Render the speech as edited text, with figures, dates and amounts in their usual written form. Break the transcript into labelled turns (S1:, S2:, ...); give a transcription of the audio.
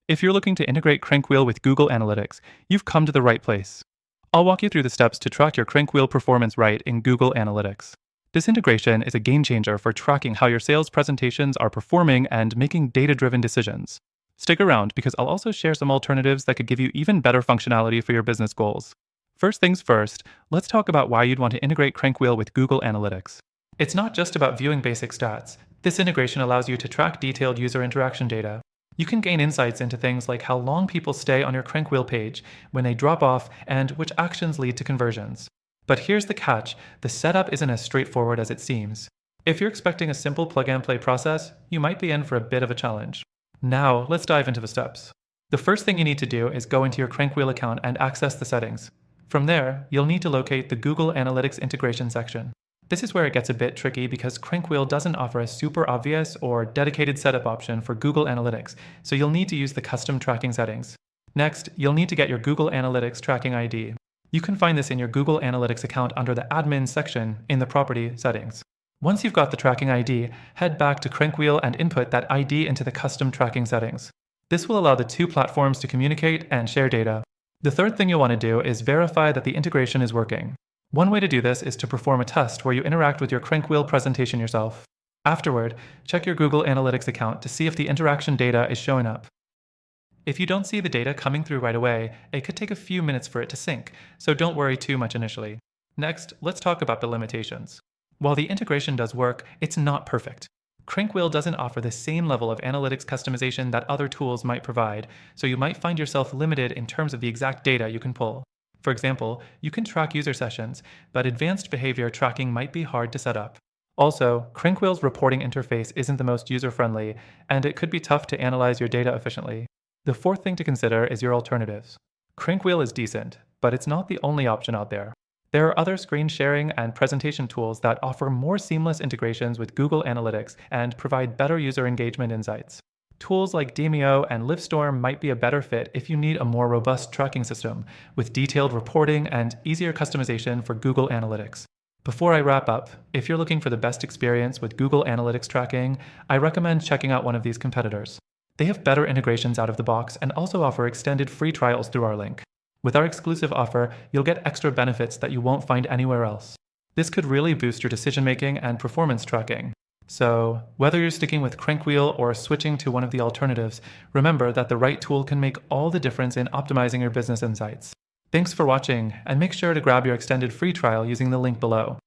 S1: If you're looking to integrate CrankWheel with Google Analytics, you've come to the right place. I'll walk you through the steps to track your CrankWheel performance right in Google Analytics. This integration is a game changer for tracking how your sales presentations are performing and making data-driven decisions. Stick around because I'll also share some alternatives that could give you even better functionality for your business goals. First things first, let's talk about why you'd want to integrate CrankWheel with Google Analytics. It's not just about viewing basic stats. This integration allows you to track detailed user interaction data. You can gain insights into things like how long people stay on your CrankWheel page, when they drop off, and which actions lead to conversions. But here's the catch: the setup isn't as straightforward as it seems. If you're expecting a simple plug-and-play process, you might be in for a bit of a challenge. Now, let's dive into the steps. The first thing you need to do is go into your CrankWheel account and access the settings. From there, you'll need to locate the Google Analytics integration section. This is where it gets a bit tricky because CrankWheel doesn't offer a super obvious or dedicated setup option for Google Analytics, so you'll need to use the custom tracking settings. Next, you'll need to get your Google Analytics tracking ID. You can find this in your Google Analytics account under the Admin section in the Property settings. Once you've got the tracking ID, head back to CrankWheel and input that ID into the custom tracking settings. This will allow the two platforms to communicate and share data. The third thing you'll want to do is verify that the integration is working. One way to do this is to perform a test where you interact with your CrankWheel presentation yourself. Afterward, check your Google Analytics account to see if the interaction data is showing up. If you don't see the data coming through right away, it could take a few minutes for it to sync, so don't worry too much initially. Next, let's talk about the limitations. While the integration does work, it's not perfect. CrankWheel doesn't offer the same level of analytics customization that other tools might provide, so you might find yourself limited in terms of the exact data you can pull. For example, you can track user sessions, but advanced behavior tracking might be hard to set up. Also, CrankWheel's reporting interface isn't the most user-friendly, and it could be tough to analyze your data efficiently. The fourth thing to consider is your alternatives. CrankWheel is decent, but it's not the only option out there. There are other screen sharing and presentation tools that offer more seamless integrations with Google Analytics and provide better user engagement insights. Tools like Demio and Livestorm might be a better fit if you need a more robust tracking system, with detailed reporting and easier customization for Google Analytics. Before I wrap up, if you're looking for the best experience with Google Analytics tracking, I recommend checking out one of these competitors. They have better integrations out of the box and also offer extended free trials through our link. With our exclusive offer, you'll get extra benefits that you won't find anywhere else. This could really boost your decision-making and performance tracking. So, whether you're sticking with CrankWheel or switching to one of the alternatives, remember that the right tool can make all the difference in optimizing your business insights. Thanks for watching, and make sure to grab your extended free trial using the link below.